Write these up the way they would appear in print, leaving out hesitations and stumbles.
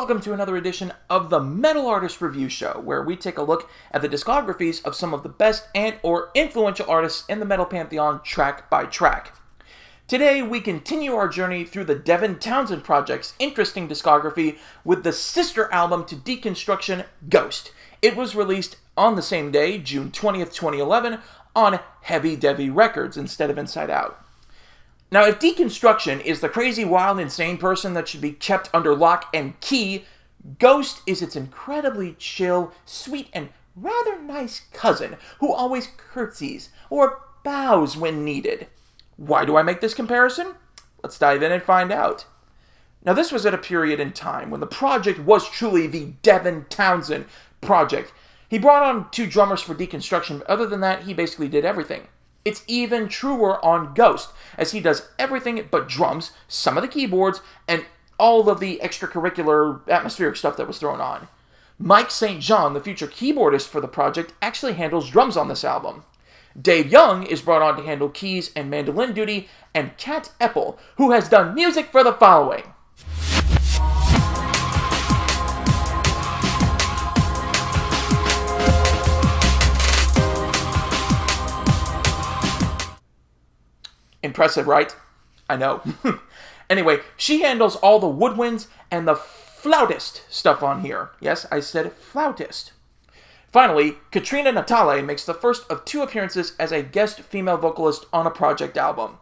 welcome to another edition of the Metal Artist Review Show, where we take a look at the discographies of some of the best and or influential artists in the metal pantheon track by track. Today, we continue our journey through the Devin Townsend Project's interesting discography with the sister album to Deconstruction, Ghost. It was released on the same day, June 20th, 2011, on Heavy Devi Records instead of Inside Out. Now, if Deconstruction is the crazy, wild, insane person that should be kept under lock and key, Ghost is its incredibly chill, sweet, and rather nice cousin who always curtsies or bows when needed. Why do I make this comparison? Let's dive in and find out. Now, this was at a period in time when the project was truly the Devin Townsend Project. He brought on 2 drummers for Deconstruction, but other than that, he basically did everything. It's even truer on Ghost, as he does everything but drums, some of the keyboards, and all of the extracurricular atmospheric stuff that was thrown on. Mike St. John, the future keyboardist for the project, actually handles drums on this album. Dave Young is brought on to handle keys and mandolin duty, and Kat Eppel, who has done music for the following. Impressive, right? I know. Anyway, she handles all the woodwinds and the flautist stuff on here. Yes, I said flautist. Finally, Katrina Natale makes the first of 2 appearances as a guest female vocalist on a project album.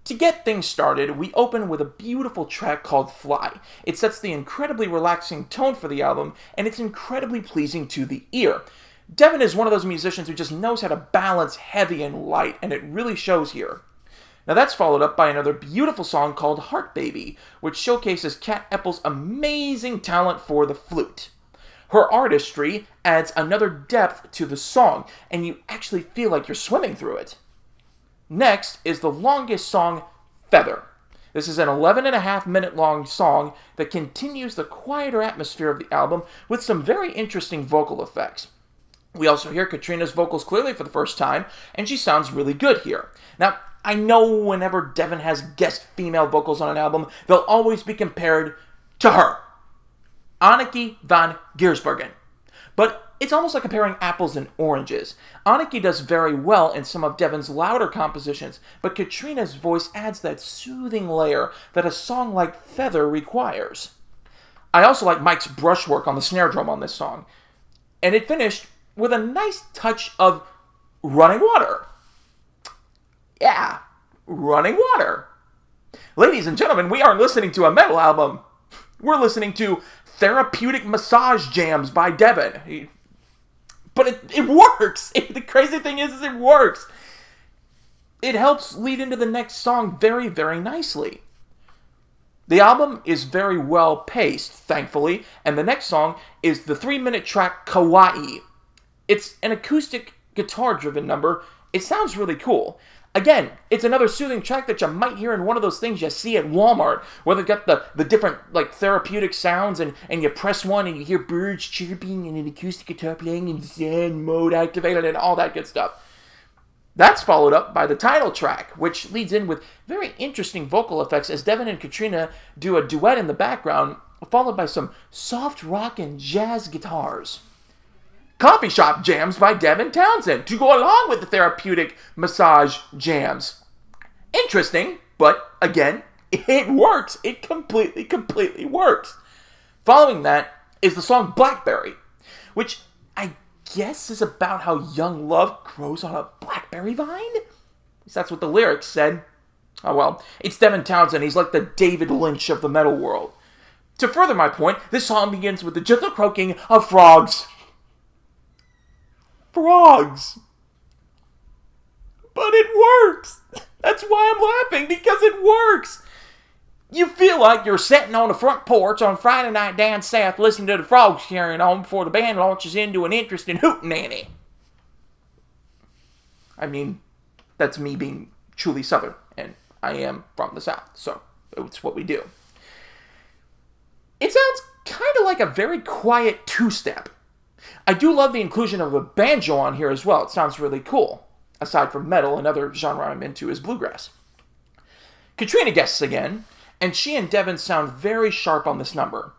To get things started, we open with a beautiful track called Fly. It sets the incredibly relaxing tone for the album, and it's incredibly pleasing to the ear. Devin is one of those musicians who just knows how to balance heavy and light, and it really shows here. Now that's followed up by another beautiful song called Heart Baby, which showcases Kat Eppel's amazing talent for the flute. Her artistry adds another depth to the song, and you actually feel like you're swimming through it. Next is the longest song, Feather. This is an 11.5-minute long song that continues the quieter atmosphere of the album with some very interesting vocal effects. We also hear Katrina's vocals clearly for the first time, and she sounds really good here. Now, I know whenever Devin has guest female vocals on an album, they'll always be compared to her, Anneke van Giersbergen. But it's almost like comparing apples and oranges. Anneke does very well in some of Devin's louder compositions, but Katrina's voice adds that soothing layer that a song like Feather requires. I also like Mike's brushwork on the snare drum on this song. And it finished with a nice touch of running water. Yeah, running water. Ladies and gentlemen, we aren't listening to a metal album. We're listening to therapeutic massage jams by Devin. But it works. The crazy thing is it works. It helps lead into the next song very, very nicely. The album is very well paced, thankfully, and the next song is the 3-minute track Kawaii. It's an acoustic guitar-driven number. It sounds really cool. Again, it's another soothing track that you might hear in one of those things you see at Walmart, where they've got the different therapeutic sounds, and you press one and you hear birds chirping and an acoustic guitar playing and Zen mode activated and all that good stuff. That's followed up by the title track, which leads in with very interesting vocal effects as Devin and Katrina do a duet in the background, followed by some soft rock and jazz guitars. Coffee Shop Jams by Devin Townsend to go along with the therapeutic massage jams. Interesting, but again, it works. It completely works. Following that is the song Blackberry, which I guess is about how young love grows on a blackberry vine? At least that's what the lyrics said. Oh well, it's Devin Townsend. He's like the David Lynch of the metal world. To further my point, this song begins with the gentle croaking of frogs. Frogs. But it works. That's why I'm laughing, because it works. You feel like you're sitting on the front porch on Friday night down south listening to the frogs carrying on before the band launches into an interesting hootenanny. I mean, that's me being truly Southern, and I am from the South, so it's what we do. It sounds kind of like a very quiet two-step. I do love the inclusion of a banjo on here as well. It sounds really cool. Aside from metal, another genre I'm into is bluegrass. Katrina guests again, and she and Devin sound very sharp on this number.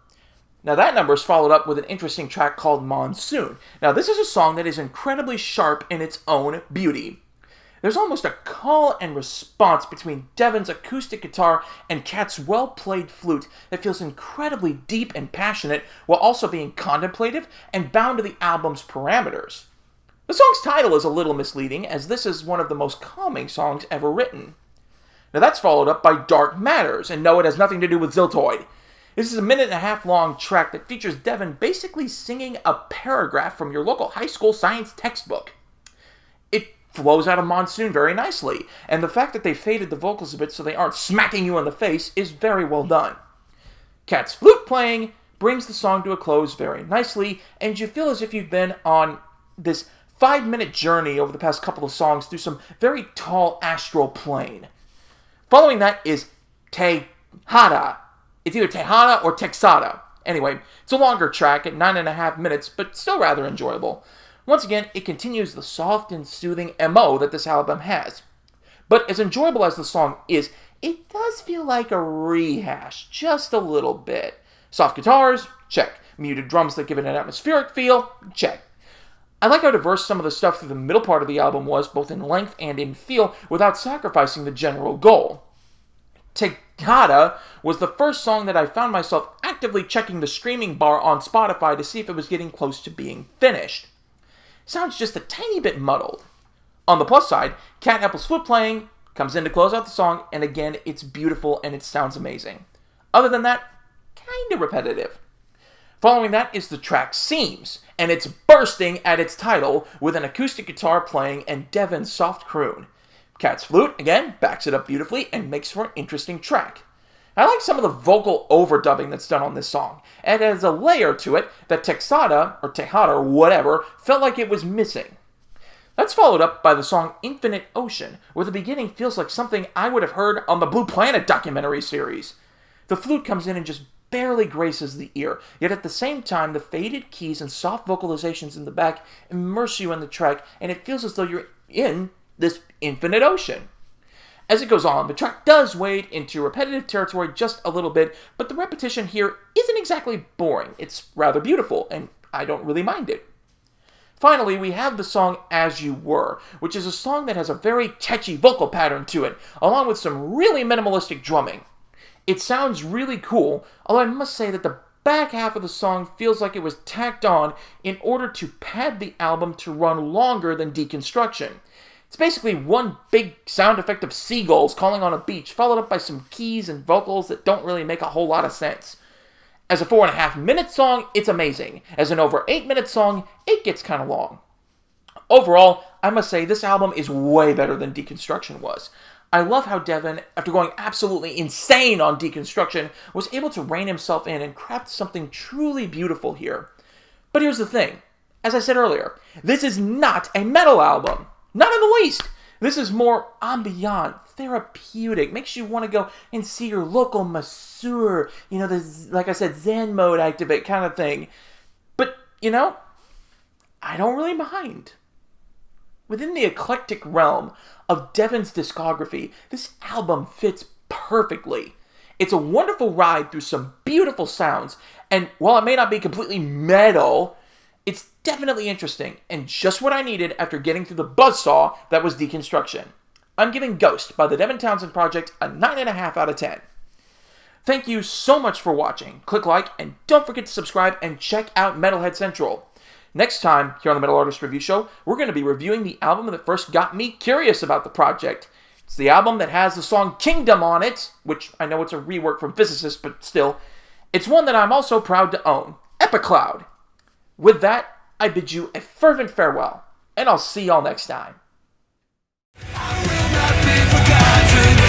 Now that number is followed up with an interesting track called Monsoon. Now this is a song that is incredibly sharp in its own beauty. There's almost a call and response between Devin's acoustic guitar and Kat's well-played flute that feels incredibly deep and passionate while also being contemplative and bound to the album's parameters. The song's title is a little misleading, as this is one of the most calming songs ever written. Now that's followed up by Dark Matters, and no, it has nothing to do with Ziltoid. This is a 1.5-minute long track that features Devin basically singing a paragraph from your local high school science textbook. It flows out of Monsoon very nicely, and the fact that they faded the vocals a bit so they aren't smacking you in the face is very well done. Kat's flute playing brings the song to a close very nicely, and you feel as if you've been on this 5-minute journey over the past couple of songs through some very tall astral plane. Following that is Tejada. It's either Tejada or Texada. Anyway, it's a longer track at 9.5 minutes, but still rather enjoyable. Once again, it continues the soft and soothing MO that this album has. But as enjoyable as the song is, it does feel like a rehash, just a little bit. Soft guitars? Check. Muted drums that give it an atmospheric feel? Check. I like how diverse some of the stuff through the middle part of the album was, both in length and in feel, without sacrificing the general goal. Tejada was the first song that I found myself actively checking the streaming bar on Spotify to see if it was getting close to being finished. Sounds just a tiny bit muddled. On the plus side, Cat Apple's flute playing comes in to close out the song, and again, it's beautiful and it sounds amazing. Other than that, kinda repetitive. Following that is the track Seams, and it's bursting at its title with an acoustic guitar playing and Devin's soft croon. Kat's flute, again, backs it up beautifully and makes for an interesting track. I like some of the vocal overdubbing that's done on this song, and it has a layer to it that Texada, or Tejada, or whatever, felt like it was missing. That's followed up by the song Infinite Ocean, where the beginning feels like something I would have heard on the Blue Planet documentary series. The flute comes in and just barely graces the ear, yet at the same time the faded keys and soft vocalizations in the back immerse you in the track, and it feels as though you're in this infinite ocean. As it goes on, the track does wade into repetitive territory just a little bit, but the repetition here isn't exactly boring. It's rather beautiful, and I don't really mind it. Finally, we have the song As You Were, which is a song that has a very catchy vocal pattern to it, along with some really minimalistic drumming. It sounds really cool, although I must say that the back half of the song feels like it was tacked on in order to pad the album to run longer than Deconstruction. It's basically one big sound effect of seagulls calling on a beach, followed up by some keys and vocals that don't really make a whole lot of sense. As a 4.5-minute song, it's amazing. As an over 8-minute song, it gets kind of long. Overall, I must say this album is way better than Deconstruction was. I love how Devin, after going absolutely insane on Deconstruction, was able to rein himself in and craft something truly beautiful here. But here's the thing. As I said earlier, this is not a metal album. Not in the least. This is more ambient, therapeutic, makes you want to go and see your local masseur, like I said, Zen mode activate kind of thing. But, I don't really mind. Within the eclectic realm of Devin's discography, this album fits perfectly. It's a wonderful ride through some beautiful sounds, and while it may not be completely metal, it's definitely interesting, and just what I needed after getting through the buzzsaw that was Deconstruction. I'm giving Ghost by the Devin Townsend Project a 9.5 out of 10. Thank you so much for watching. Click like, and don't forget to subscribe and check out Metalhead Central. Next time, here on the Metal Artist Review Show, we're going to be reviewing the album that first got me curious about the project. It's the album that has the song Kingdom on it, which I know it's a rework from Physicist, but still. It's one that I'm also proud to own, Epicloud. With that, I bid you a fervent farewell, and I'll see y'all next time. I will not be forgotten.